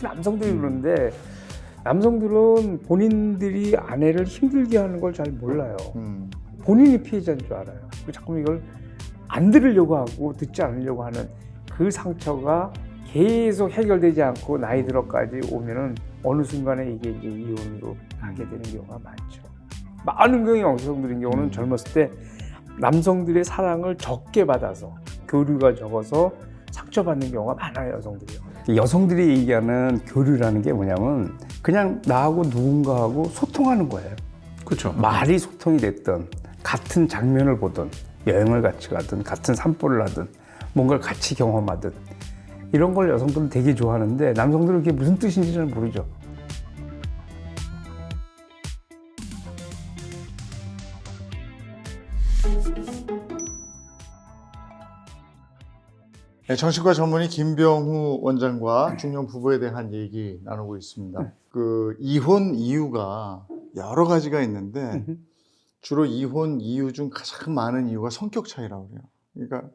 남성들이 그러는데 남성들은 본인들이 아내를 힘들게 하는 걸 잘 몰라요. 본인이 피해자인 줄 알아요. 그리고 자꾸 이걸 안 들으려고 하고 듣지 않으려고 하는 그 상처가 계속 해결되지 않고 나이 들어까지 오면은 어느 순간에 이게 이제 이혼으로 가게 되는 경우가 많죠. 많은 경우 여성들인 경우는 젊었을 때 남성들의 사랑을 적게 받아서 교류가 적어서 상처받는 경우가 많아요, 여성들이요. 여성들이 얘기하는 교류라는 게 뭐냐면 그냥 나하고 누군가하고 소통하는 거예요. 그렇죠. 말이 소통이 됐든 같은 장면을 보든 여행을 같이 가든 같은 산보를 하든 뭔가를 같이 경험하든 이런 걸 여성들은 되게 좋아하는데 남성들은 그게 무슨 뜻인지는 모르죠. 네, 정신과 전문의 김병후 원장과 중년 부부에 대한 얘기 나누고 있습니다. 그 이혼 이유가 여러 가지가 있는데 주로 이혼 이유 중 가장 많은 이유가 성격 차이라고 그래요. 그러니까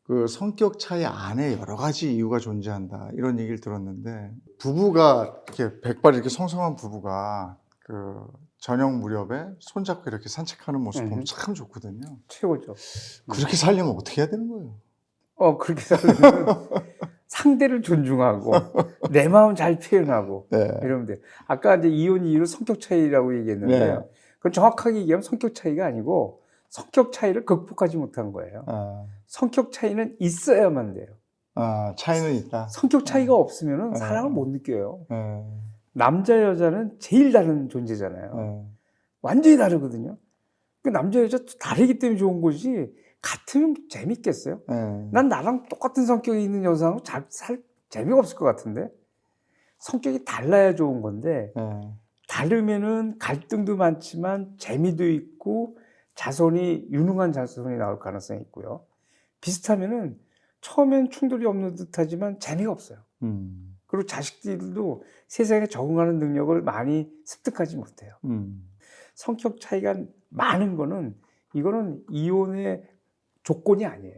그 성격 차이 안에 여러 가지 이유가 존재한다 이런 얘기를 들었는데 부부가 이렇게 백발 이렇게 성성한 부부가 그 저녁 무렵에 손잡고 이렇게 산책하는 모습 보면 참 좋거든요. 최고죠. 그렇게 살려면 어떻게 해야 되는 거예요? 그렇게 살려면 상대를 존중하고 내 마음 잘 표현하고 네. 이러면 돼요. 아까 이제 이혼 이유를 성격 차이라고 얘기했는데요. 네. 그건 정확하게 얘기하면 성격 차이가 아니고 성격 차이를 극복하지 못한 거예요. 성격 차이는 있어야만 돼요. 차이는 있다. 성격 차이가 없으면 사랑을 못 느껴요. 네. 남자 여자는 제일 다른 존재잖아요. 네. 완전히 다르거든요. 그 남자 여자 다르기 때문에 좋은 거지 같으면 재밌겠어요? 네. 난 나랑 똑같은 성격이 있는 여성하고 살 재미가 없을 것 같은데 성격이 달라야 좋은 건데 네. 다르면은 갈등도 많지만 재미도 있고 자손이 유능한 자손이 나올 가능성이 있고요. 비슷하면은 처음엔 충돌이 없는 듯하지만 재미가 없어요. 그리고 자식들도 세상에 적응하는 능력을 많이 습득하지 못해요. 성격 차이가 많은 거는 이거는 이혼의 조건이 아니에요.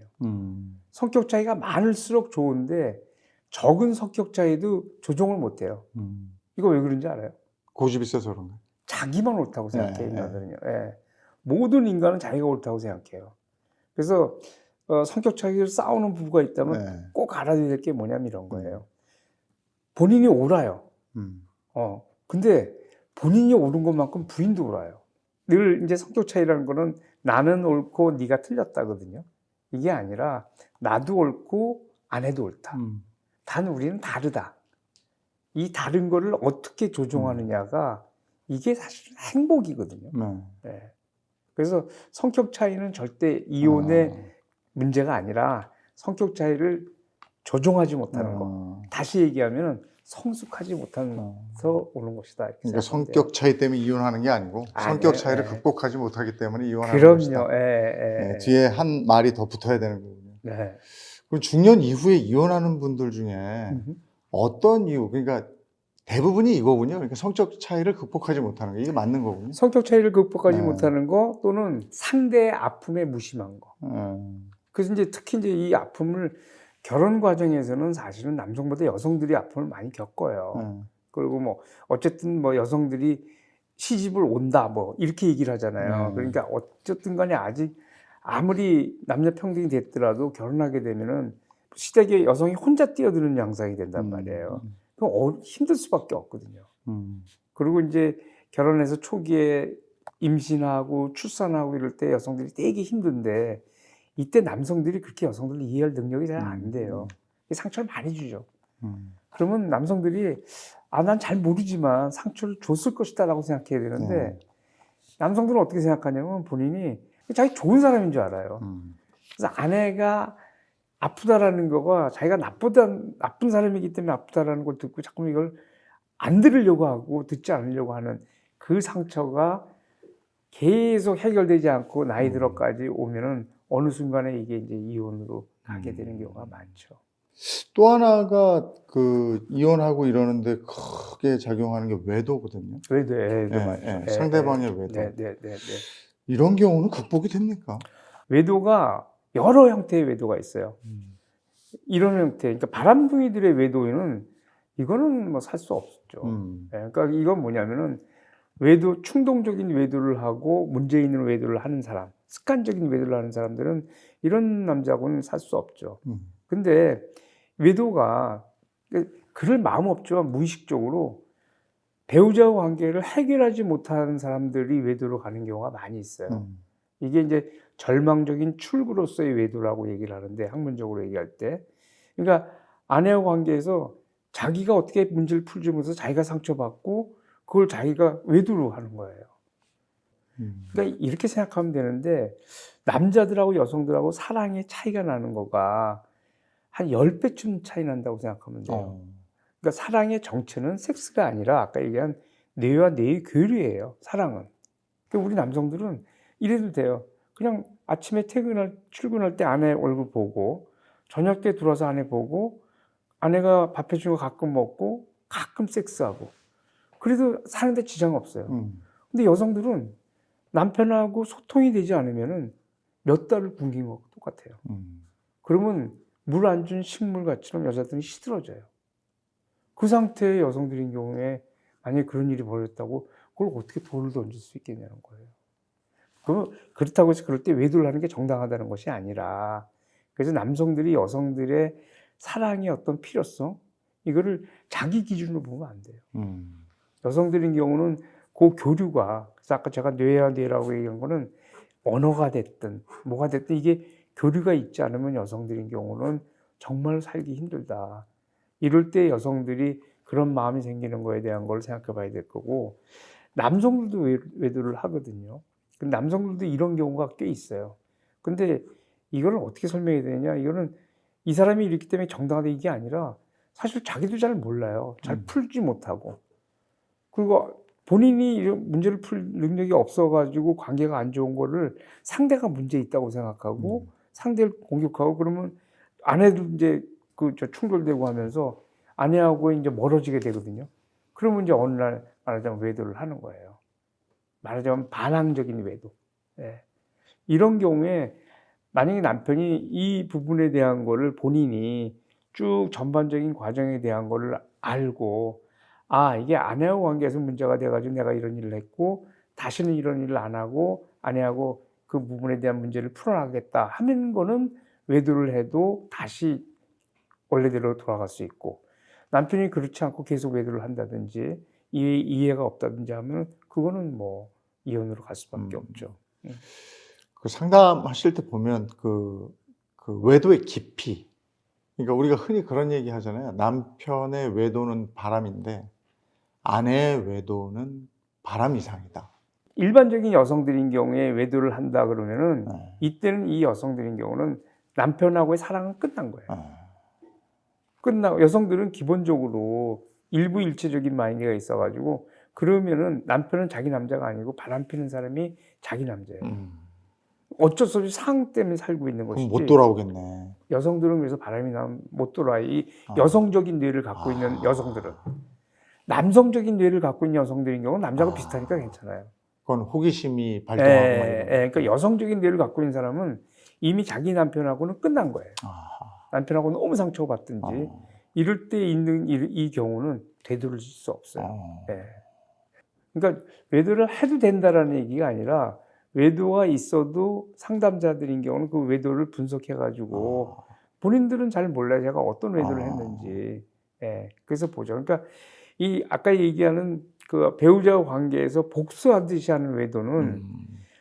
성격 차이가 많을수록 좋은데 적은 성격 차이도 조정을 못해요. 이거 왜 그런지 알아요? 고집이 세서 그런가? 자기만 옳다고 생각해요, 네, 인간들은요. 예. 모든 인간은 자기가 옳다고 생각해요. 그래서 성격 차이를 싸우는 부부가 있다면 네. 꼭 알아둬야 될 게 뭐냐면 이런 거예요. 본인이 옳아요. 근데 본인이 옳은 것만큼 부인도 옳아요. 늘 이제 성격 차이라는 거는 나는 옳고 네가 틀렸다거든요. 이게 아니라 나도 옳고 아내도 옳다. 단 우리는 다르다. 이 다른 거를 어떻게 조종하느냐가 이게 사실 행복이거든요. 네. 그래서 성격 차이는 절대 이혼의 문제가 아니라 성격 차이를 조종하지 못하는 거. 다시 얘기하면 성숙하지 못해서 오는 것이다. 이렇게 그러니까 생각하면 성격 돼요. 차이 때문에 이혼하는 게 아니고 성격 차이를 극복하지 못하기 때문에 이혼하는 그럼요. 것이다. 예. 뒤에 한 말이 더 붙어야 되는 거군요. 네. 그럼 중년 이후에 이혼하는 분들 중에 어떤 이유, 그러니까 대부분이 이거군요. 그러니까 성격 차이를 극복하지 못하는 거. 이게 맞는 거군요. 성격 차이를 극복하지 네. 못하는 거 또는 상대의 아픔에 무심한 거. 그래서 이제 특히 이제 이 아픔을 결혼 과정에서는 사실은 남성보다 여성들이 아픔을 많이 겪어요. 그리고 뭐 어쨌든 뭐 여성들이 시집을 온다 뭐 이렇게 얘기를 하잖아요. 그러니까 어쨌든 간에 아직 아무리 남녀 평등이 됐더라도 결혼하게 되면은 시댁에 여성이 혼자 뛰어드는 양상이 된단 말이에요. 그럼 힘들 수밖에 없거든요. 그리고 이제 결혼해서 초기에 임신하고 출산하고 이럴 때 여성들이 되게 힘든데 이때 남성들이 그렇게 여성들을 이해할 능력이 잘 안 돼요. 상처를 많이 주죠. 그러면 남성들이 난 잘 모르지만 상처를 줬을 것이다 라고 생각해야 되는데 남성들은 어떻게 생각하냐면 본인이 자기 좋은 사람인 줄 알아요. 그래서 아내가 아프다라는 거가 자기가 나쁜 사람이기 때문에 아프다라는 걸 듣고 자꾸 이걸 안 들으려고 하고 듣지 않으려고 하는 그 상처가 계속 해결되지 않고 나이 들어까지 오면은 어느 순간에 이게 이제 이혼으로 가게 되는 경우가 많죠. 또 하나가 그 이혼하고 이러는데 크게 작용하는 게 외도거든요. 외도 네, 맞죠. 네, 상대방의 외도. 네. 이런 경우는 극복이 됩니까? 외도가 여러 형태의 외도가 있어요. 이런 형태, 그러니까 바람둥이들의 외도에는 이거는 뭐 살 수 없죠. 예, 그러니까 이건 뭐냐면은 외도, 충동적인 외도를 하고 문제 있는 외도를 하는 사람, 습관적인 외도를 하는 사람들은 이런 남자하고는 살 수 없죠. 근데 외도가 그럴 마음 없지만 무의식적으로 배우자와 관계를 해결하지 못하는 사람들이 외도로 가는 경우가 많이 있어요. 이게 이제 절망적인 출구로서의 외도라고 얘기를 하는데, 학문적으로 얘기할 때. 그러니까 아내와 관계에서 자기가 어떻게 문제를 풀지 못해서 자기가 상처받고 그걸 자기가 외도로 하는 거예요. 그러니까 이렇게 생각하면 되는데, 남자들하고 여성들하고 사랑의 차이가 나는 거가 한 10배쯤 차이 난다고 생각하면 돼요. 그러니까 사랑의 정체는 섹스가 아니라 아까 얘기한 뇌와 뇌의 교류예요. 사랑은. 그러니까 우리 남성들은 이래도 돼요. 그냥 아침에 출근할 때 아내 얼굴 보고, 저녁 때 들어와서 아내 보고, 아내가 밥 해준 거 가끔 먹고, 가끔 섹스하고. 그래도 사는데 지장 없어요. 근데 여성들은 남편하고 소통이 되지 않으면은 몇 달을 굶긴 것과 똑같아요. 그러면 물 안 준 식물같이럼 여자들은 시들어져요. 그 상태의 여성들인 경우에 만약에 그런 일이 벌어졌다고 그걸 어떻게 돌을 던질 수 있겠냐는 거예요. 그렇다고 해서 그럴 때 외도를 하는 게 정당하다는 것이 아니라, 그래서 남성들이 여성들의 사랑의 어떤 필요성, 이거를 자기 기준으로 보면 안 돼요. 여성들인 경우는 그 교류가, 그래서 아까 제가 뇌와 뇌라고 얘기한 거는 언어가 됐든 뭐가 됐든 이게 교류가 있지 않으면 여성들인 경우는 정말 살기 힘들다. 이럴 때 여성들이 그런 마음이 생기는 거에 대한 걸 생각해 봐야 될 거고, 남성들도 외도를 하거든요. 근데 남성들도 이런 경우가 꽤 있어요. 근데 이걸 어떻게 설명해야 되느냐, 이거는 이 사람이 이렇기 때문에 정당하다 이게 아니라 사실 자기도 잘 몰라요. 잘 풀지 못하고. 그리고 본인이 이런 문제를 풀 능력이 없어가지고 관계가 안 좋은 거를 상대가 문제 있다고 생각하고 상대를 공격하고, 그러면 아내도 이제 충돌되고 하면서 아내하고 이제 멀어지게 되거든요. 그러면 이제 어느 날 말하자면 외도를 하는 거예요. 말하자면 반항적인 외도. 예. 이런 경우에 만약에 남편이 이 부분에 대한 거를 본인이 쭉 전반적인 과정에 대한 거를 알고, 아, 이게 아내하고 관계에서 문제가 돼가지고 내가 이런 일을 했고 다시는 이런 일을 안 하고 아내하고 그 부분에 대한 문제를 풀어나가겠다 하는 거는 외도를 해도 다시 원래대로 돌아갈 수 있고, 남편이 그렇지 않고 계속 외도를 한다든지 이해가 없다든지 하면 그거는 뭐 이혼으로 갈 수밖에 없죠. 그 상담하실 때 보면 그 외도의 깊이, 그러니까 우리가 흔히 그런 얘기 하잖아요. 남편의 외도는 바람인데 아내의 외도는 바람 이상이다. 일반적인 여성들인 경우에 외도를 한다 그러면은 이때는 이 여성들인 경우는 남편하고의 사랑은 끝난 거예요. 끝나고, 여성들은 기본적으로 일부 일체적인 마인드가 있어가지고, 그러면은 남편은 자기 남자가 아니고 바람 피는 사람이 자기 남자예요. 어쩔 수 없이 상황 때문에 살고 있는 것이지. 그럼 못 돌아오겠네. 여성들은 그래서 바람이 나면 못 돌아요. 이 여성적인 뇌를 갖고 있는 여성들은. 남성적인 뇌를 갖고 있는 여성들인 경우는 남자가 비슷하니까 괜찮아요. 그건 호기심이 발동하고 그러니까 여성적인 뇌를 갖고 있는 사람은 이미 자기 남편하고는 끝난 거예요. 남편하고 너무 상처받든지 이럴 때 있는 이 경우는 되돌릴 수 없어요. 그러니까 외도를 해도 된다라는 얘기가 아니라, 외도가 있어도 상담자들인 경우는 그 외도를 분석해가지고 본인들은 잘 몰라요. 제가 어떤 외도를 했는지. 그래서 보죠. 그러니까 이 아까 얘기하는 그 배우자와 관계에서 복수하듯이 하는 외도는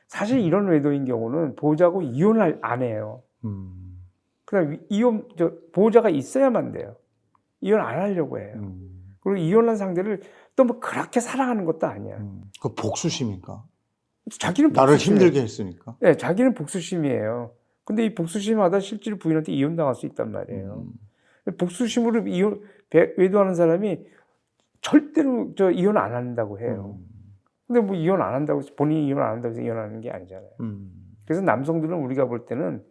사실 이런 외도인 경우는 보호자하고 이혼을 안 해요. 그냥 보호자가 있어야만 돼요. 이혼 안 하려고 해요. 그리고 이혼한 상대를 또 뭐 그렇게 사랑하는 것도 아니야. 그 복수심인가? 자기는 나를 힘들게 했으니까. 네, 자기는 복수심이에요. 근데 이 복수심하다 실제로 부인한테 이혼당할 수 있단 말이에요. 복수심으로 외도하는 사람이 절대로 이혼 안 한다고 해요. 근데 뭐 이혼 안 한다고 해서 본인이 이혼 안 한다고 해서 이혼하는 게 아니잖아요. 그래서 남성들은 우리가 볼 때는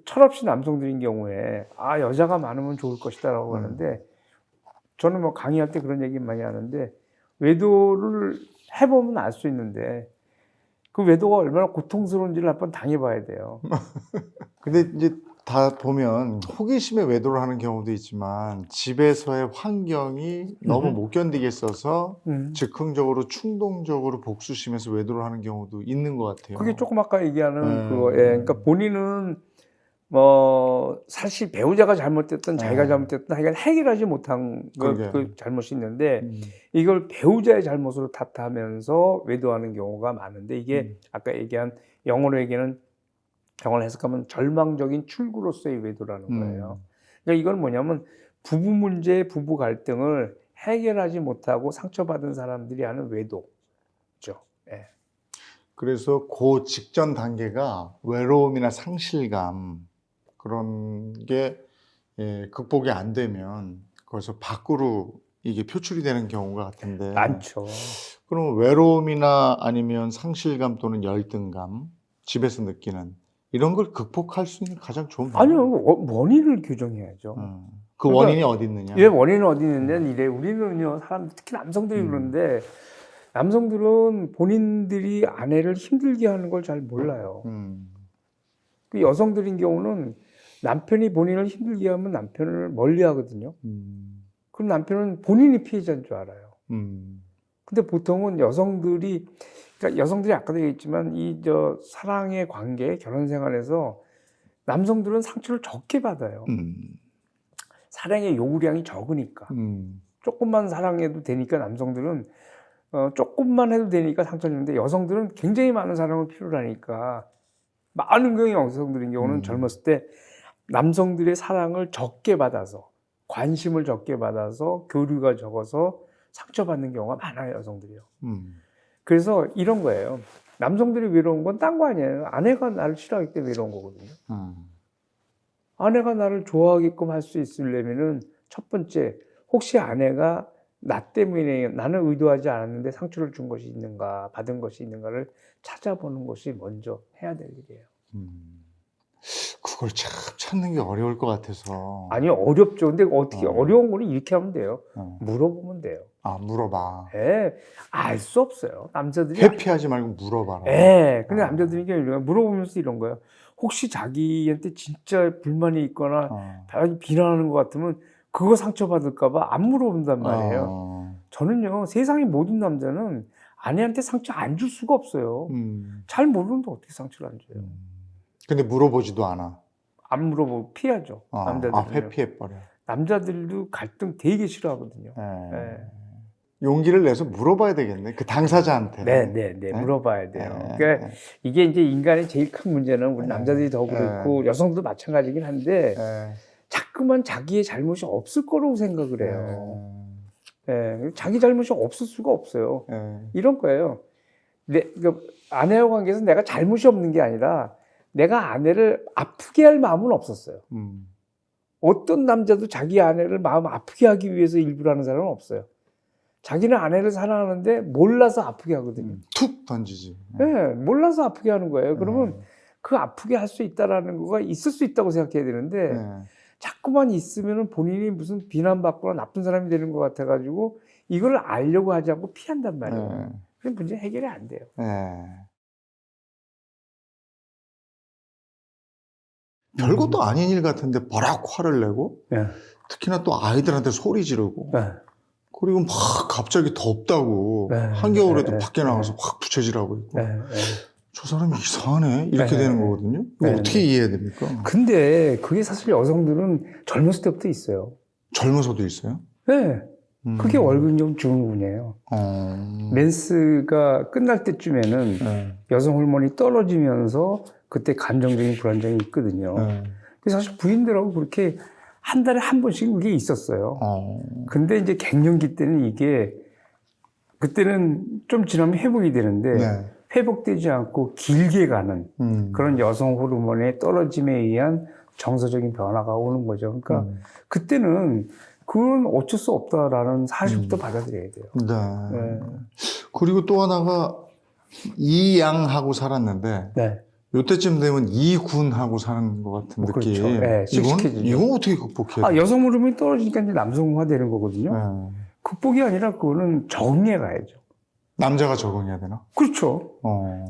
철없이 남성들인 경우에 여자가 많으면 좋을 것이다라고 하는데, 저는 뭐 강의할 때 그런 얘기 많이 하는데, 외도를 해보면 알 수 있는데 그 외도가 얼마나 고통스러운지를 한번 당해봐야 돼요. 근데 이제 다 보면 호기심에 외도를 하는 경우도 있지만 집에서의 환경이 너무 못 견디겠어서 즉흥적으로 충동적으로 복수심에서 외도를 하는 경우도 있는 것 같아요. 그게 조금 아까 얘기하는 그거에 그러니까 본인은 사실 배우자가 잘못됐든 자기가 잘못됐든 하여간 해결하지 못한 그 잘못이 있는데 이걸 배우자의 잘못으로 탓하면서 외도하는 경우가 많은데 이게 아까 얘기한 영어로 얘기하는 영어를 해석하면 절망적인 출구로서의 외도라는 거예요. 그러니까 이건 뭐냐면 부부 문제, 부부 갈등을 해결하지 못하고 상처받은 사람들이 하는 외도죠. 예. 그래서 그 직전 단계가 외로움이나 상실감 그런 게 극복이 안 되면 거기서 밖으로 이게 표출이 되는 경우가 같은데 많죠. 그럼 외로움이나 아니면 상실감 또는 열등감 집에서 느끼는 이런 걸 극복할 수 있는 가장 좋은 방법. 아니요, 원인을 규정해야죠. 그 그러니까 원인이 어디 있느냐? 예, 원인은 어디 있느냐? 이래 우리는요, 특히 남성들이 그러는데 남성들은 본인들이 아내를 힘들게 하는 걸 잘 몰라요. 그 여성들인 경우는 남편이 본인을 힘들게 하면 남편을 멀리 하거든요. 그럼 남편은 본인이 피해자인 줄 알아요. 근데 보통은 그러니까 여성들이 아까도 얘기했지만 사랑의 관계, 결혼 생활에서 남성들은 상처를 적게 받아요. 사랑의 요구량이 적으니까. 조금만 사랑해도 되니까 남성들은 조금만 해도 되니까 상처를 주는데 여성들은 굉장히 많은 사랑을 필요로 하니까 많은 경우에 여성들인 경우는 젊었을 때 남성들의 사랑을 적게 받아서 관심을 적게 받아서 교류가 적어서 상처받는 경우가 많아요, 여성들이요. 그래서 이런 거예요. 남성들이 외로운 건 딴 거 아니에요. 아내가 나를 싫어하기 때문에 외로운 거거든요. 아내가 나를 좋아하게끔 할 수 있으려면은 첫 번째, 혹시 아내가 나 때문에 나는 의도하지 않았는데 상처를 준 것이 있는가, 받은 것이 있는가를 찾아보는 것이 먼저 해야 될 일이에요. 그걸 참 찾는 게 어려울 것 같아서. 아니, 어렵죠. 근데 어떻게, 어려운 거는 이렇게 하면 돼요. 물어보면 돼요. 아, 물어봐. 예, 알 수 없어요. 남자들이. 회피하지 말고 물어봐라. 예, 근데 남자들이 물어보면서 이런 거예요. 혹시 자기한테 진짜 불만이 있거나 비난하는 것 같으면 그거 상처받을까봐 안 물어본단 말이에요. 저는요, 세상의 모든 남자는 아내한테 상처 안 줄 수가 없어요. 잘 모르는데 어떻게 상처를 안 줘요? 근데 물어보지도 않아. 안 물어보고 피하죠. 남자들은. 회피해버려. 남자들도 갈등 되게 싫어하거든요. 네. 용기를 내서 물어봐야 되겠네. 그 당사자한테. 네. 물어봐야 돼요. 그러니까 이게 이제 인간의 제일 큰 문제는 우리 남자들이 더 그렇고 여성도 마찬가지긴 한데 자꾸만 자기의 잘못이 없을 거라고 생각을 해요. 자기 잘못이 없을 수가 없어요. 이런 거예요. 그러니까 아내와 관계에서 내가 잘못이 없는 게 아니라 내가 아내를 아프게 할 마음은 없었어요. 어떤 남자도 자기 아내를 마음 아프게 하기 위해서 일부러 하는 사람은 없어요. 자기는 아내를 사랑하는데 몰라서 아프게 하거든요. 툭 던지지. 네, 몰라서 아프게 하는 거예요. 그러면 그 아프게 할 수 있다라는 거가 있을 수 있다고 생각해야 되는데 자꾸만 있으면 본인이 무슨 비난받거나 나쁜 사람이 되는 것 같아가지고 이걸 알려고 하지 않고 피한단 말이에요. 그럼 문제 해결이 안 돼요. 별것도 아닌 일 같은데 버락 화를 내고 특히나 또 아이들한테 소리 지르고 그리고 막 갑자기 덥다고 한겨울에도 밖에 나가서 확 부채질하고 있고 저 사람이 이상하네 이렇게 되는 거거든요. 이거 어떻게 이해해야 됩니까? 근데 그게 사실 여성들은 젊었을 때부터 있어요. 젊어서도 있어요? 네. 그게 월근종 증후군이에요. 맨스가 끝날 때쯤에는 여성 호르몬이 떨어지면서 그때 감정적인 불안정이 있거든요. 그래서 사실 부인들하고 그렇게 한 달에 한 번씩 그게 있었어요. 근데 이제 갱년기 때는 그때는 좀 지나면 회복이 되는데 회복되지 않고 길게 가는 그런 여성 호르몬의 떨어짐에 의한 정서적인 변화가 오는 거죠. 그러니까 그때는 그건 어쩔 수 없다라는 사실부터 받아들여야 돼요. 그리고 또 하나가 이양하고 살았는데 요때쯤 되면 이군하고 사는 것 같은 느낌. 그렇죠. 이건 어떻게 극복해야 돼요? 여성 호르몬이 떨어지니까 이제 남성화 되는 거거든요. 극복이 아니라 그거는 정리해 가야죠. 남자가 적응해야 되나? 그렇죠.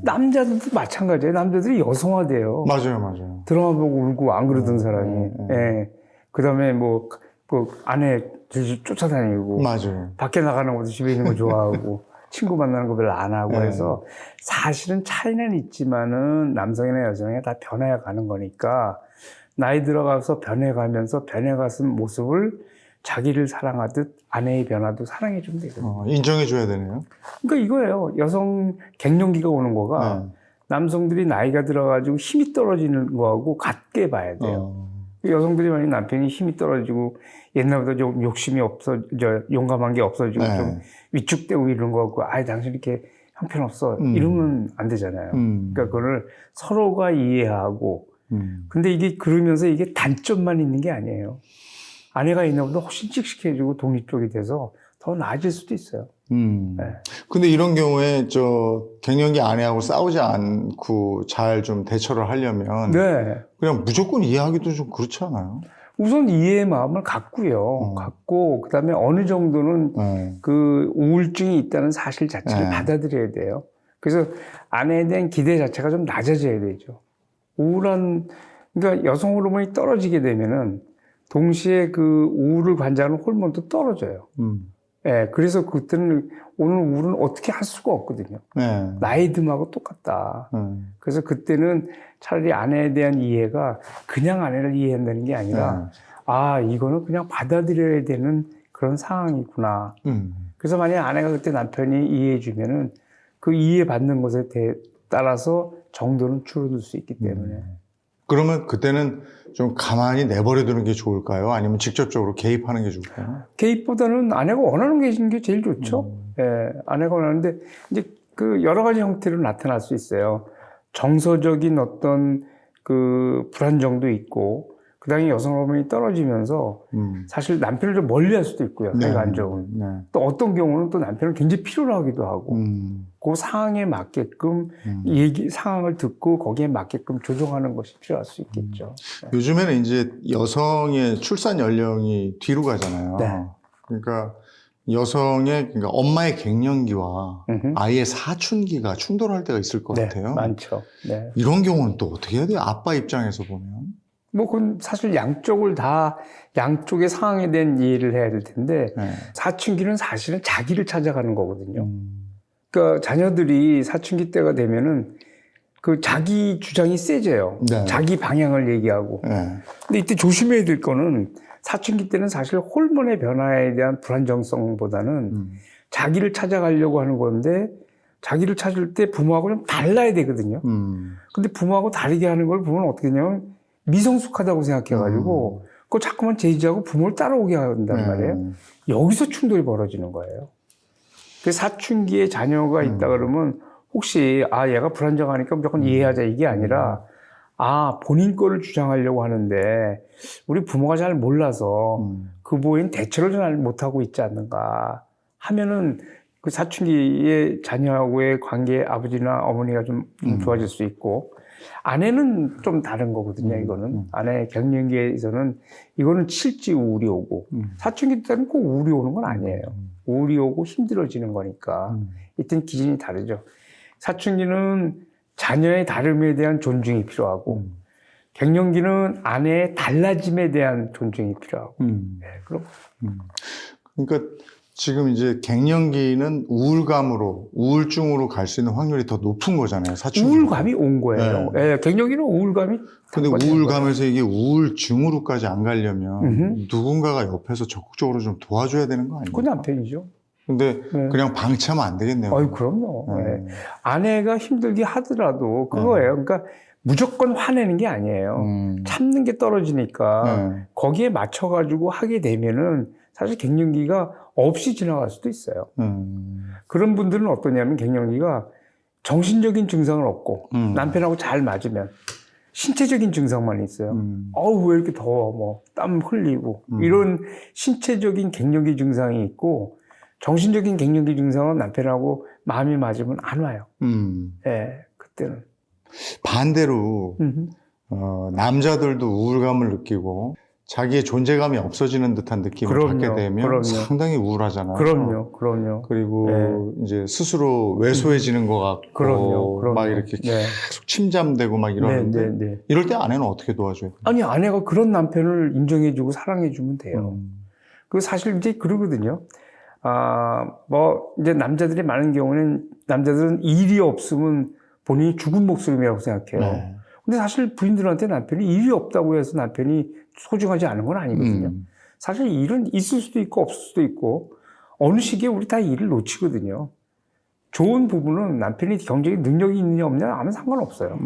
남자들도 마찬가지예요. 남자들이 여성화돼요. 맞아요. 드라마 보고 울고 안 그러던 사람이. 예. 그 다음에 뭐, 아내 쫓아다니고. 맞아요. 밖에 나가는 것도 집에 있는 거 좋아하고. 친구 만나는 거 별로 안 하고 해서 사실은 차이는 있지만은 남성이나 여성이 다 변해 가는 거니까 나이 들어가서 변해가면서 변해가는 모습을 자기를 사랑하듯 아내의 변화도 사랑해주면 되거든요. 인정해줘야 되네요. 그러니까 이거예요. 여성 갱년기가 오는 거가 남성들이 나이가 들어가지고 힘이 떨어지는 거하고 같게 봐야 돼요. 여성들이 만약 남편이 힘이 떨어지고 옛날보다 좀 욕심이 용감한 게 없어지고 좀 위축되고 이런 거 같고, 당신 이렇게 형편없어. 이러면 안 되잖아요. 그러니까 그걸 서로가 이해하고, 근데 이게 그러면서 이게 단점만 있는 게 아니에요. 아내가 옛날보다 훨씬 씩씩해지고 독립적이 돼서 더 나아질 수도 있어요. 근데 이런 경우에 갱년기 아내하고 싸우지 않고 잘 좀 대처를 하려면 그냥 무조건 이해하기도 좀 그렇지 않아요? 우선 이해의 마음을 갖고요. 갖고 그다음에 어느 정도는 그 우울증이 있다는 사실 자체를 받아들여야 돼요. 그래서 아내에 대한 기대 자체가 좀 낮아져야 되죠. 그러니까 여성 호르몬이 떨어지게 되면은 동시에 그 우울을 관장하는 호르몬도 떨어져요. 그래서 그때는 오늘 우울은 어떻게 할 수가 없거든요. 나이 듦하고 똑같다. 그래서 그때는 차라리 아내에 대한 이해가 그냥 아내를 이해한다는 게 아니라 이거는 그냥 받아들여야 되는 그런 상황이구나. 그래서 만약 아내가 그때 남편이 이해해주면은 그 이해받는 것에 따라서 정도는 줄어들 수 있기 때문에. 그러면 그때는 좀 가만히 내버려 두는 게 좋을까요? 아니면 직접적으로 개입하는 게 좋을까요? 개입보다는 아내가 원하는 게 제일 좋죠. 아내가 원하는데, 이제 그 여러 가지 형태로 나타날 수 있어요. 정서적인 어떤 그 불안정도 있고, 그 다음에 여성 호르몬이 떨어지면서 사실 남편을 좀 멀리 할 수도 있고요. 사이가 안 좋으면. 또 어떤 경우는 또 남편을 굉장히 필요로 하기도 하고, 그 상황에 맞게끔 상황을 듣고 거기에 맞게끔 조정하는 것이 필요할 수 있겠죠. 요즘에는 이제 여성의 출산 연령이 뒤로 가잖아요. 그러니까 그러니까 엄마의 갱년기와 아이의 사춘기가 충돌할 때가 있을 것 같아요. 많죠. 이런 경우는 또 어떻게 해야 돼요? 아빠 입장에서 보면. 그건 사실 양쪽의 상황에 대한 이해를 해야 될 텐데, 사춘기는 사실은 자기를 찾아가는 거거든요. 그러니까 자녀들이 사춘기 때가 되면은 그 자기 주장이 세져요. 자기 방향을 얘기하고. 근데 이때 조심해야 될 거는 사춘기 때는 사실 호르몬의 변화에 대한 불안정성보다는 자기를 찾아가려고 하는 건데, 자기를 찾을 때 부모하고 좀 달라야 되거든요. 근데 부모하고 다르게 하는 걸 보면 어떻게 되냐면 미성숙하다고 생각해가지고 그거 자꾸만 제지하고 부모를 따라오게 한단 말이에요. 여기서 충돌이 벌어지는 거예요. 그 사춘기에 자녀가 있다 그러면 혹시 얘가 불안정하니까 무조건 이해하자 이게 아니라 본인 거를 주장하려고 하는데 우리 부모가 잘 몰라서 그 부모인 대처를 잘 못하고 있지 않는가 하면은 그 사춘기의 자녀하고의 관계 아버지나 어머니가 좀 좋아질 수 있고 아내는 좀 다른 거거든요. 이거는 아내 갱년기에서는 이거는 실제 우울이 오고 사춘기 때는 꼭 우울이 오는 건 아니에요. 우울이 오고 힘들어지는 거니까 이때는 기준이 다르죠. 사춘기는 자녀의 다름에 대한 존중이 필요하고 갱년기는 아내의 달라짐에 대한 존중이 필요하고 그럼 그러니까 지금 이제 갱년기는 우울증으로 갈 수 있는 확률이 더 높은 거잖아요. 사춘기. 우울감이 온 거예요. 갱년기는 우울감이. 근데 우울감에서 이게 우울증으로까지 안 가려면 누군가가 옆에서 적극적으로 좀 도와줘야 되는 거 아니에요? 그 남편이죠. 근데 그냥 방치하면 안 되겠네요. 그럼요. 아내가 힘들게 하더라도 그거예요. 그러니까 무조건 화내는 게 아니에요. 참는 게 떨어지니까 거기에 맞춰가지고 하게 되면은 사실 갱년기가 없이 지나갈 수도 있어요. 그런 분들은 어떠냐면 갱년기가 정신적인 증상은 없고 남편하고 잘 맞으면 신체적인 증상만 있어요. 왜 이렇게 더워, 땀 흘리고 이런 신체적인 갱년기 증상이 있고 정신적인 갱년기 증상은 남편하고 마음이 맞으면 안 와요. 그때는. 반대로 남자들도 우울감을 느끼고 자기의 존재감이 없어지는 듯한 느낌을 받게 되면 상당히 우울하잖아요. 그럼요. 그리고 네. 이제 스스로 왜소해지는 것 같고, 그럼요. 막 이렇게 네. 계속 침잠되고 막 이러는데, 네. 이럴 때 아내는 어떻게 도와줘요? 아니, 아내가 그런 남편을 인정해주고 사랑해주면 돼요. 그리고 사실 이제 그러거든요. 이제 남자들이 많은 경우는 남자들은 일이 없으면 본인이 죽은 목숨이라고 생각해요. 네. 근데 사실 부인들한테 남편이 일이 없다고 해서 남편이 소중하지 않은 건 아니거든요. 사실 일은 있을 수도 있고 없을 수도 있고 어느 시기에 우리 다 일을 놓치거든요. 좋은 부분은 남편이 경제적인 능력이 있느냐 없느냐 아무 상관없어요.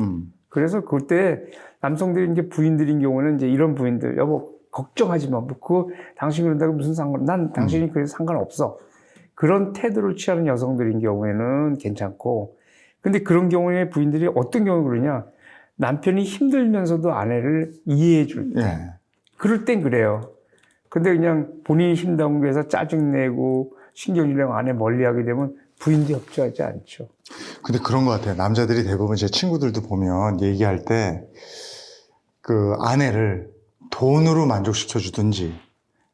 그래서 그때 남성들이 이제 부인들인 경우는 이제 이런 부인들, 여보 걱정하지 마. 뭐 그거 당신 그런다고 무슨 난 당신이 그래서 상관없어. 그런 태도를 취하는 여성들인 경우에는 괜찮고, 근데 그런 경우에 부인들이 어떤 경우 그러냐? 남편이 힘들면서도 아내를 이해해 줄 때. 예. 그럴 땐 그래요. 근데 그냥 본인이 힘든 거에서 짜증내고 신경질내고 아내 멀리하게 되면 부인도 협조하지 않죠. 근데 그런 것 같아요. 남자들이 대부분 제 친구들도 보면 얘기할 때 그 아내를 돈으로 만족시켜 주든지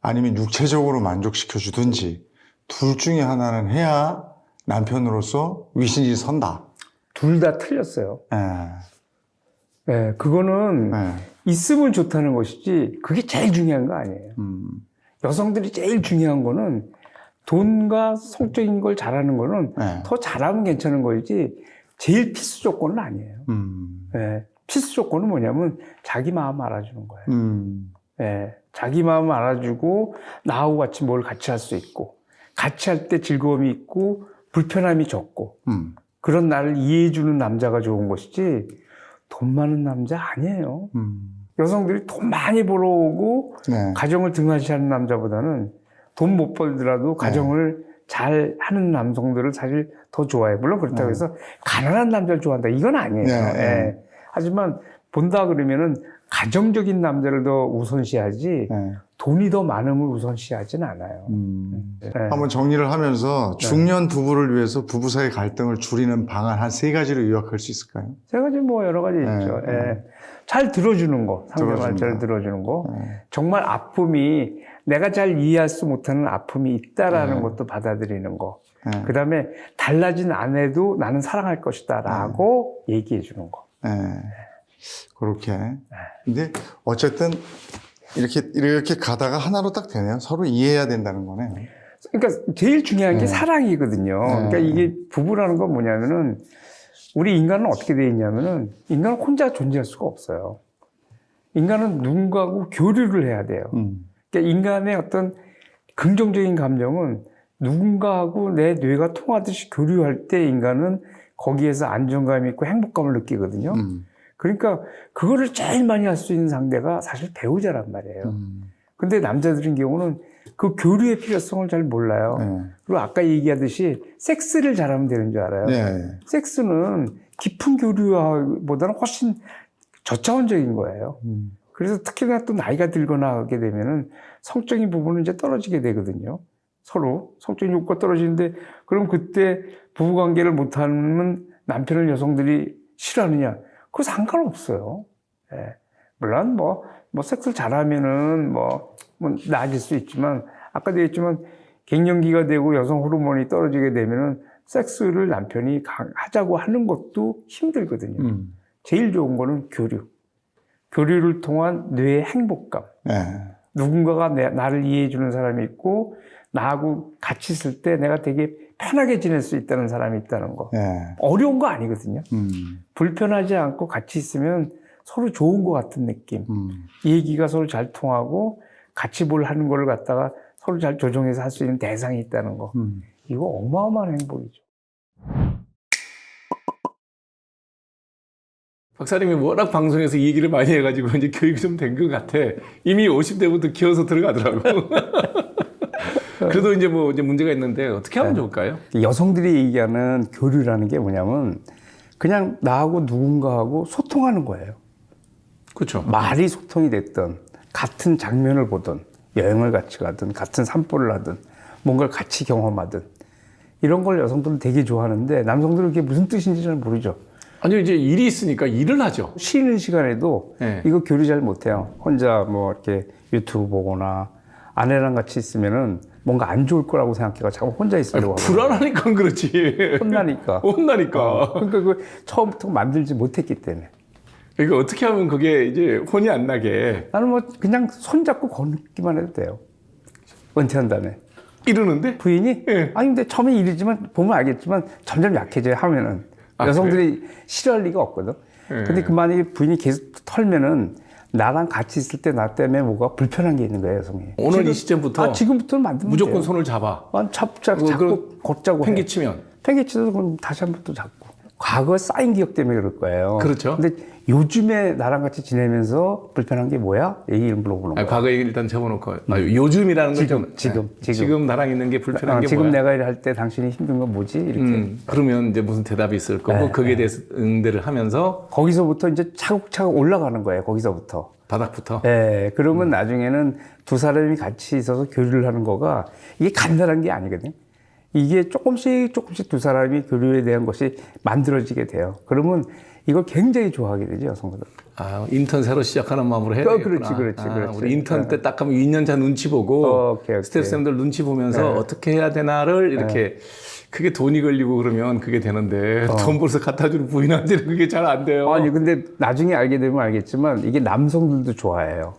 아니면 육체적으로 만족시켜 주든지 둘 중에 하나는 해야 남편으로서 위신이 선다. 둘 다 틀렸어요. 예. 네, 그거는 있으면 좋다는 것이지 그게 제일 중요한 거 아니에요. 여성들이 제일 중요한 거는 돈과 성적인 걸 잘하는 거는 더 잘하면 괜찮은 거지 제일 필수 조건은 아니에요. 네, 필수 조건은 뭐냐면 자기 마음 알아주는 거예요. 네, 자기 마음 알아주고 나하고 같이 뭘 같이 할 수 있고 같이 할 때 즐거움이 있고 불편함이 적고 그런 나를 이해해주는 남자가 좋은 것이지 돈 많은 남자 아니에요. 여성들이 돈 많이 벌어오고 가정을 등한시하는 남자보다는 돈 못 벌더라도 가정을 잘 하는 남성들을 사실 더 좋아해요. 물론 그렇다고 해서 가난한 남자를 좋아한다 이건 아니에요. 하지만 본다 그러면은 가정적인 남자를 더 우선시하지 돈이 더 많음을 우선시하지는 않아요. 한번 정리를 하면서 중년 부부를 위해서 부부 사이 갈등을 줄이는 방안 한 3가지로 요약할 수 있을까요? 3가지 뭐 여러 가지 있죠. 잘 들어주는 거, 상대방을 잘 들어주는 거. 정말 아픔이 내가 잘 이해할 수 못하는 아픔이 있다라는 것도 받아들이는 거. 그 다음에 달라진 아내도 나는 사랑할 것이다 라고 얘기해 주는 거. 그렇게. 근데 어쨌든 이렇게 가다가 하나로 딱 되네요. 서로 이해해야 된다는 거네요. 그러니까 제일 중요한 게 사랑이거든요. 그러니까 이게 부부라는 건 뭐냐면은 우리 인간은 어떻게 되어 있냐면은 인간은 혼자 존재할 수가 없어요. 인간은 누군가하고 교류를 해야 돼요. 그러니까 인간의 어떤 긍정적인 감정은 누군가하고 내 뇌가 통하듯이 교류할 때 인간은 거기에서 안정감 있고 행복감을 느끼거든요. 그러니까 그거를 제일 많이 할 수 있는 상대가 사실 배우자란 말이에요. 근데 남자들인 경우는 그 교류의 필요성을 잘 몰라요. 그리고 아까 얘기하듯이 섹스를 잘하면 되는 줄 알아요. 섹스는 깊은 교류보다는 훨씬 저차원적인 거예요. 그래서 특히나 또 나이가 들거나 하게 되면은 성적인 부분은 이제 떨어지게 되거든요. 서로 성적인 욕구가 떨어지는데 그럼 그때 부부관계를 못하면 남편을 여성들이 싫어하느냐? 그거 상관없어요. 물론 뭐 섹스를 잘하면은 나아질 수 있지만 아까도 얘기했지만 갱년기가 되고 여성 호르몬이 떨어지게 되면은 섹스를 남편이 하자고 하는 것도 힘들거든요. 제일 좋은 거는 교류. 교류를 통한 뇌의 행복감. 누군가가 나를 이해해주는 사람이 있고 나하고 같이 있을 때 내가 되게 편하게 지낼 수 있다는 사람이 있다는 거. 어려운 거 아니거든요. 불편하지 않고 같이 있으면 서로 좋은 것 같은 느낌. 얘기가 서로 잘 통하고 같이 뭘 하는 걸 갖다가 서로 잘 조정해서 할 수 있는 대상이 있다는 거. 이거 어마어마한 행복이죠. 박사님이 워낙 방송에서 이 얘기를 많이 해가지고 이제 교육이 좀 된 것 같아. 이미 50대부터 기어서 들어가더라고. 그래도 이제 문제가 있는데 어떻게 하면 좋을까요? 여성들이 얘기하는 교류라는 게 뭐냐면 그냥 나하고 누군가하고 소통하는 거예요. 그렇죠. 말이 소통이 됐든 같은 장면을 보든 여행을 같이 가든 같은 산보를 하든 뭔가를 같이 경험하든 이런 걸 여성들은 되게 좋아하는데 남성들은 그게 무슨 뜻인지 잘 모르죠. 아니 이제 일이 있으니까 일을 하죠. 쉬는 시간에도 네. 이거 교류 잘 못해요. 혼자 뭐 이렇게 유튜브 보거나 아내랑 같이 있으면은 뭔가 안 좋을 거라고 생각해가 자꾸 혼자 있으려고 하고 불안하니까 그렇지. 혼나니까. 혼나니까. 그러니까 그 처음부터 만들지 못했기 때문에. 그러니까 어떻게 하면 그게 이제 혼이 안 나게 나는 뭐 그냥 손잡고 걷기만 해도 돼요. 은퇴한 다음에. 이러는데? 부인이? 예. 아니 근데 처음에 이러지만 보면 알겠지만 점점 약해져요 하면은. 아, 여성들이 싫어할 리가 없거든. 예. 근데 그 만약에 부인이 계속 털면은 나랑 같이 있을 때 나 때문에 뭐가 불편한 게 있는 거예요, 여성이. 오늘 이 시점부터 지금부터는 만들면 무조건 돼요. 손을 잡아. 잡고 걷자고 해. 팽개치면. 팽개치도 그럼 다시 한 번 또 잡고. 과거에 쌓인 기억 때문에 그럴 거예요. 그렇죠. 근데 요즘에 나랑 같이 지내면서 불편한 게 뭐야? 얘기를 물어보는 거야. 과거 얘기를 일단 접어놓고 요즘이라는 걸 지금 나랑 있는 게 불편한 게 지금 뭐야? 내가 일할 때 당신이 힘든 건 뭐지? 이렇게. 그러면 이제 무슨 대답이 있을 거고 네, 거기에 대해서 응대를 하면서 거기서부터 이제 차곡차곡 올라가는 거예요. 거기서부터. 바닥부터. 네, 그러면 나중에는 두 사람이 같이 있어서 교류를 하는 거가 이게 간단한 게 아니거든요. 이게 조금씩 두 사람이 교류에 대한 것이 만들어지게 돼요. 그러면 이걸 굉장히 좋아하게 되죠, 여성들은. 아, 인턴 새로 시작하는 마음으로 해야 되겠구나. 그렇지. 우리 인턴 때 딱 하면 2년차 눈치 보고 오케이. 스태프쌤들 눈치 보면서 어떻게 해야 되나를 이렇게 그게 돈이 걸리고 그러면 그게 되는데 돈 벌어서 갖다 주는 부인한테는 그게 잘 안 돼요. 아니, 근데 나중에 알게 되면 알겠지만 이게 남성들도 좋아해요.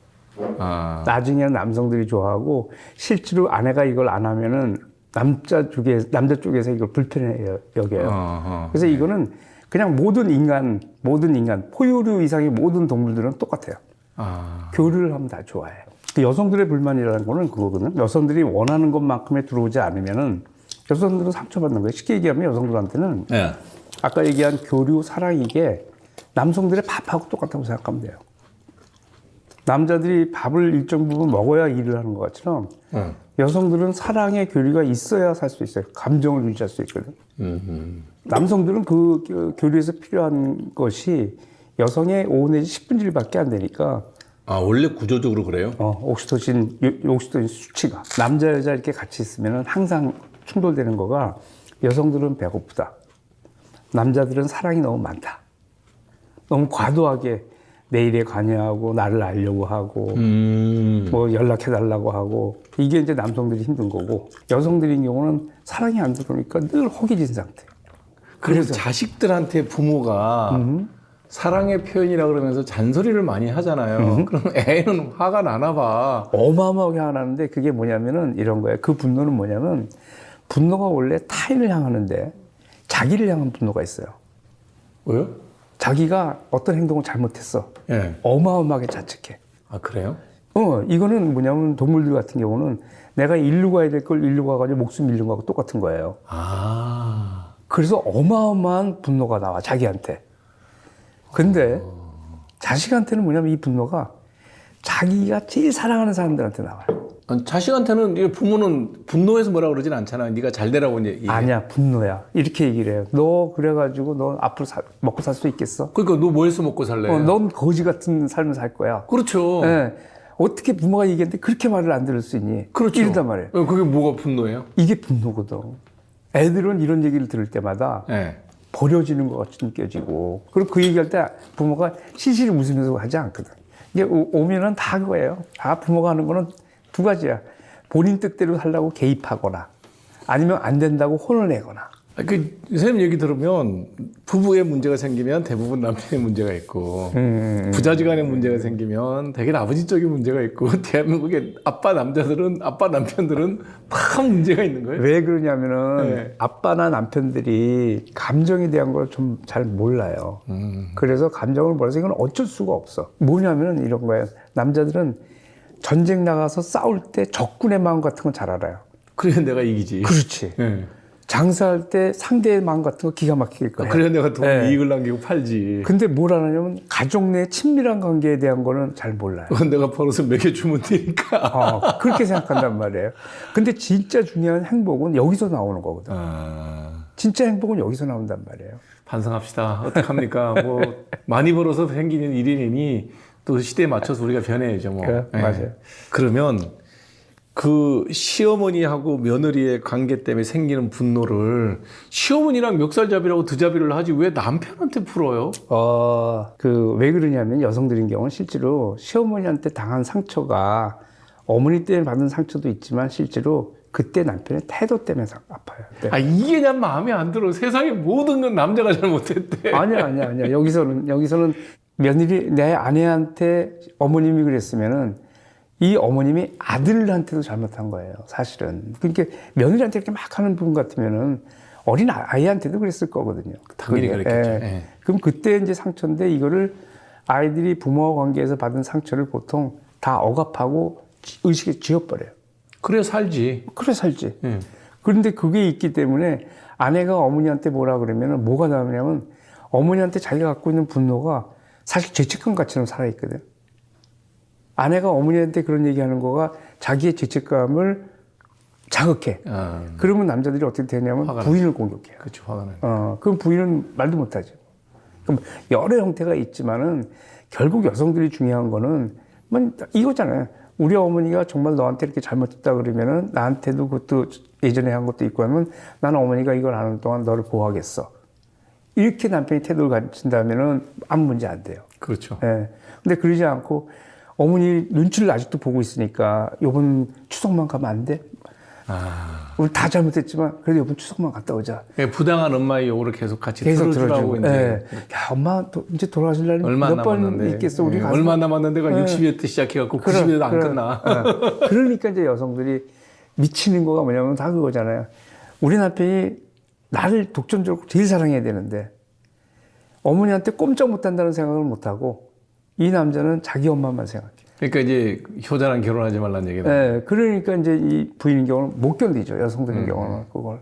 나중에는 남성들이 좋아하고 실제로 아내가 이걸 안 하면은 남자 쪽에서 이걸 불편해 여겨요. 그래서 이거는 그냥 모든 인간, 포유류 이상의 모든 동물들은 똑같아요. 교류를 하면 다 좋아해요. 그 여성들의 불만이라는 거는 그거거든. 여성들이 원하는 것만큼에 들어오지 않으면은 여성들은 상처받는 거예요. 쉽게 얘기하면 여성들한테는 네. 아까 얘기한 교류, 사랑 이게 남성들의 밥하고 똑같다고 생각하면 돼요. 남자들이 밥을 일정 부분 먹어야 일을 하는 것처럼 여성들은 사랑의 교류가 있어야 살 수 있어요. 감정을 유지할 수 있거든. 남성들은 그 교류에서 필요한 것이 여성의 5 내지 10분 일밖에 안 되니까 아, 원래 구조적으로 그래요? 옥시토신 수치가 남자 여자 이렇게 같이 있으면 항상 충돌되는 거가 여성들은 배고프다. 남자들은 사랑이 너무 많다. 너무 과도하게 내 일에 관여하고 나를 알려고 하고 뭐 연락해달라고 하고 이게 이제 남성들이 힘든 거고 여성들인 경우는 사랑이 안 들어오니까 늘 허기진 상태. 그래서 자식들한테 부모가 사랑의 표현이라 그러면서 잔소리를 많이 하잖아요. 그럼 애는 화가 나나 봐. 어마어마하게 화나는데 그게 뭐냐면은 이런 거예요. 그 분노는 뭐냐면 분노가 원래 타인을 향하는데 자기를 향한 분노가 있어요. 왜요? 자기가 어떤 행동을 잘못했어. 예. 어마어마하게 자책해. 아, 그래요? 이거는 뭐냐면 동물들 같은 경우는 내가 일로 가야 될 걸 일로 가가지고 목숨 잃는 거하고 똑같은 거예요. 아. 그래서 어마어마한 분노가 나와, 자기한테. 근데 자식한테는 뭐냐면 이 분노가 자기가 제일 사랑하는 사람들한테 나와요. 아니, 자식한테는 이게 부모는 분노해서 뭐라 그러진 않잖아요. 네가 잘 되라고 이제. 아니야, 분노야. 이렇게 얘기를 해요. 너 그래가지고 너 앞으로 먹고 살 수 있겠어? 그러니까 너 뭐 해서 먹고 살래? 넌 거지 같은 삶을 살 거야. 그렇죠. 네. 어떻게 부모가 얘기했는데 그렇게 말을 안 들을 수 있니? 그렇죠. 이런단 말이에요. 그게 뭐가 분노예요? 이게 분노거든. 애들은 이런 얘기를 들을 때마다 네. 버려지는 것 같이 느껴지고, 그리고 그 얘기할 때 부모가 실실 웃으면서 하지 않거든. 이게 오면은 다 그거예요. 다 부모가 하는 거는 두 가지야. 본인 뜻대로 하려고 개입하거나, 아니면 안 된다고 혼을 내거나. 그 선생님 얘기 들으면 부부의 문제가 생기면 대부분 남편의 문제가 있고 부자지간의 문제가 생기면 대개 아버지 쪽에 문제가 있고 대한민국의 아빠 남편들은 다 문제가 있는 거예요. 왜 그러냐면은 네. 아빠나 남편들이 감정에 대한 걸 좀 잘 몰라요. 그래서 감정을 몰라서 이건 어쩔 수가 없어. 뭐냐면은 이런 거예요. 남자들은 전쟁 나가서 싸울 때 적군의 마음 같은 건 잘 알아요. 그래야 내가 이기지. 그렇지. 네. 장사할 때 상대의 마음 같은 거 기가 막힐 거예요. 그래야 내가 돈 네. 이익을 남기고 팔지. 근데 뭘 하냐면 가족 내 친밀한 관계에 대한 거는 잘 몰라요. 그건 내가 벌어서 먹여주면 되니까. 그렇게 생각한단 말이에요. 근데 진짜 중요한 행복은 여기서 나오는 거거든. 진짜 행복은 여기서 나온단 말이에요. 반성합시다. 어떡합니까? 뭐 많이 벌어서 생기는 일이니 또 시대에 맞춰서 우리가 변해야죠. 뭐. 그래, 맞아요. 그러면 그 시어머니하고 며느리의 관계 때문에 생기는 분노를 시어머니랑 멱살잡이라고 드잡이를 하지 왜 남편한테 풀어요? 왜 그러냐면 여성들인 경우는 실제로 시어머니한테 당한 상처가 어머니 때문에 받은 상처도 있지만 실제로 그때 남편의 태도 때문에 아파요. 네. 이게 그냥 마음에 안 들어. 세상의 모든 건 남자가 잘못했대. 아니야. 여기서는 며느리, 내 아내한테 어머님이 그랬으면은 이 어머님이 아들한테도 잘못한 거예요, 사실은. 그러니까 며느리한테 이렇게 막 하는 부분 같으면은 어린 아이한테도 그랬을 거거든요. 당연히 그랬겠죠. 예. 그럼 그때 이제 상처인데 이거를 아이들이 부모 관계에서 받은 상처를 보통 다 억압하고 의식에 지워버려요. 그래 살지. 그래 살지. 그런데 그게 있기 때문에 아내가 어머니한테 뭐라 그러면은 뭐가 나오냐면 어머니한테 자기가 갖고 있는 분노가 사실 죄책감 같이는 살아있거든. 아내가 어머니한테 그런 얘기하는 거가 자기의 죄책감을 자극해. 그러면 남자들이 어떻게 되냐면 부인을 공격해요. 그렇죠, 화가 나요. 그럼 부인은 말도 못하죠. 그럼 여러 형태가 있지만은 결국 여성들이 중요한 거는 이거잖아요. 우리 어머니가 정말 너한테 이렇게 잘못했다 그러면은 나한테도 그것도 예전에 한 것도 있고 하면 나는 어머니가 이걸 하는 동안 너를 보호하겠어. 이렇게 남편이 태도를 갖춘다면은 아무 문제 안 돼요. 그렇죠. 예. 근데 그러지 않고 어머니 눈치를 아직도 보고 있으니까 요번 추석만 가면 안 돼? 우리 다 잘못했지만 그래도 요번 추석만 갔다 오자. 부당한 엄마의 요구를 계속 같이 들어주라고 이제. 예. 야, 엄마 이제 돌아가실 날이 얼마 몇 번 남았는데 있겠어. 우리 가서. 얼마 남았는데가 60여 때 시작해갖고 90여도 안 끝나. 그러니까 이제 여성들이 미치는 거가 뭐냐면 다 그거잖아요. 우리 남편이 나를 독점적으로 제일 사랑해야 되는데 어머니한테 꼼짝 못한다는 생각을 못하고 이 남자는 자기 엄마만 생각해. 그러니까 이제 효자랑 결혼하지 말라는 얘기다. 네, 그러니까 이제 이 부인인 경우는 못 견디죠. 여성들인 경우는 그걸.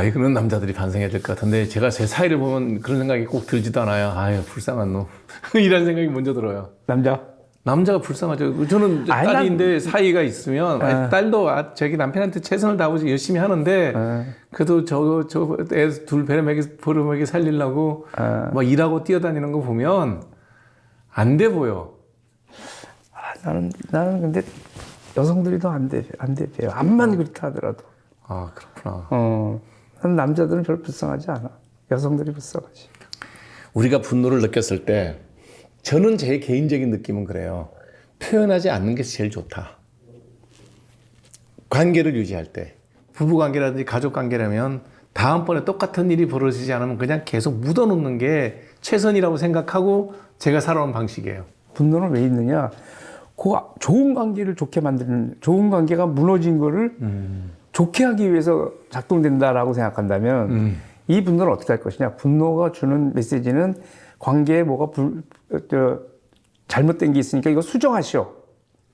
이거는 남자들이 반성해야 될 것 같은데 제가 제 사이를 보면 그런 생각이 꼭 들지도 않아요. 아유 불쌍한 놈. 이런 생각이 먼저 들어요. 남자가 불쌍하죠. 저는 딸인데 사이가 있으면 딸도 자기 남편한테 최선을 다하고 열심히 하는데 그래도 저 애 둘 버려먹이 살리려고 막 일하고 뛰어다니는 거 보면 안 돼 보여. 나는 근데 여성들이 더 안 돼. 암만 그렇다 하더라도. 그렇구나. 남자들은 별로 불쌍하지 않아. 여성들이 불쌍하지. 우리가 분노를 느꼈을 때 저는 제 개인적인 느낌은 그래요. 표현하지 않는 게 제일 좋다. 관계를 유지할 때. 부부관계라든지 가족관계라면 다음번에 똑같은 일이 벌어지지 않으면 그냥 계속 묻어놓는 게 최선이라고 생각하고 제가 살아온 방식이에요. 분노는 왜 있느냐? 그 좋은 관계를 좋게 만드는, 좋은 관계가 무너진 거를 좋게 하기 위해서 작동된다라고 생각한다면 이 분노를 어떻게 할 것이냐? 분노가 주는 메시지는 관계에 뭐가 잘못된 게 있으니까 이거 수정하시오.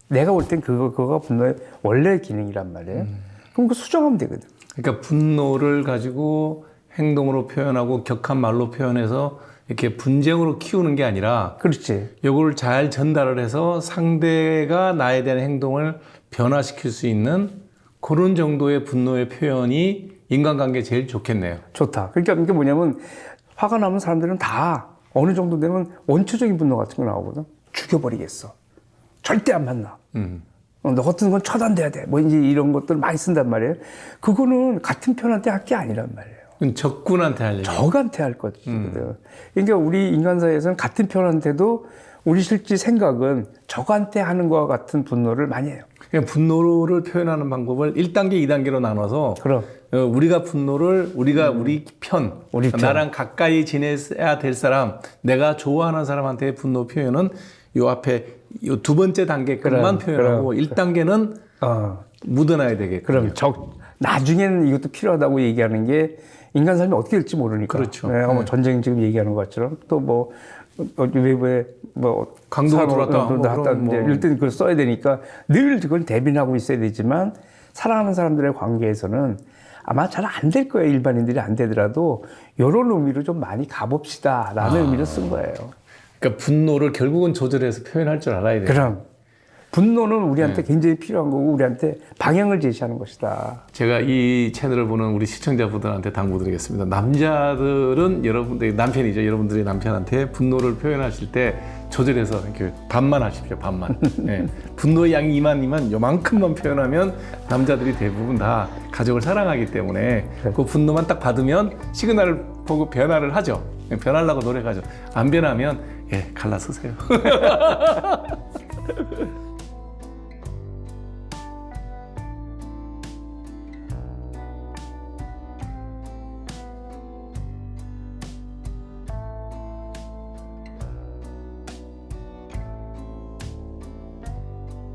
내가 볼 땐 그거가 분노의 원래 기능이란 말이에요. 그럼 그 수정하면 되거든. 그러니까 분노를 가지고 행동으로 표현하고 격한 말로 표현해서 이렇게 분쟁으로 키우는 게 아니라 그렇지. 이걸 잘 전달을 해서 상대가 나에 대한 행동을 변화시킬 수 있는 그런 정도의 분노의 표현이 인간관계에 제일 좋겠네요. 좋다. 그러니까 이게 뭐냐면 화가 나면 사람들은 다 어느 정도 되면 원초적인 분노 같은 거 나오거든. 죽여버리겠어. 절대 안 만나. 너 같은 건 처단돼야 돼. 뭐 이제 이런 것들 많이 쓴단 말이에요. 그거는 같은 편한테 할 게 아니란 말이에요. 적군한테 할 얘기. 적한테 할 거거든. 그러니까 우리 인간 사회에서는 같은 편한테도 우리 실제 생각은 적한테 하는 것과 같은 분노를 많이 해요. 그냥 분노를 표현하는 방법을 1단계, 2단계로 나눠서 그럼. 우리가 분노를 우리 편, 나랑 가까이 지내야 될 사람, 내가 좋아하는 사람한테 분노 표현은 요 앞에 요 두 번째 단계까지만 표현하고 1단계는 묻어놔야 되겠군요. 그럼 나중에는 이것도 필요하다고 얘기하는 게 인간 삶이 어떻게 될지 모르니까. 그렇죠. 뭐 전쟁 지금 얘기하는 것처럼 또 뭐 외부에 뭐 강도가 들어왔다. 이럴 때는 그걸 써야 되니까 늘 그걸 대비하고 있어야 되지만 사랑하는 사람들의 관계에서는 아마 잘 안 될 거예요. 일반인들이 안 되더라도 이런 의미로 좀 많이 가봅시다라는 의미로 쓴 거예요. 그러니까 분노를 결국은 조절해서 표현할 줄 알아야 돼요. 그럼 분노는 우리한테 굉장히 필요한 거고 우리한테 방향을 제시하는 것이다. 제가 이 채널을 보는 우리 시청자분들한테 당부드리겠습니다. 남자들은 여러분들이 남편이죠. 여러분들이 남편한테 분노를 표현하실 때 조절해서 이렇게 반만 하십시오. 반만. 예. 분노의 양이 이만이면 요만큼만 표현하면 남자들이 대부분 다 가족을 사랑하기 때문에 그 분노만 딱 받으면 시그널을 보고 변화를 하죠. 변하려고 노력하죠. 안 변하면 예, 갈라서세요.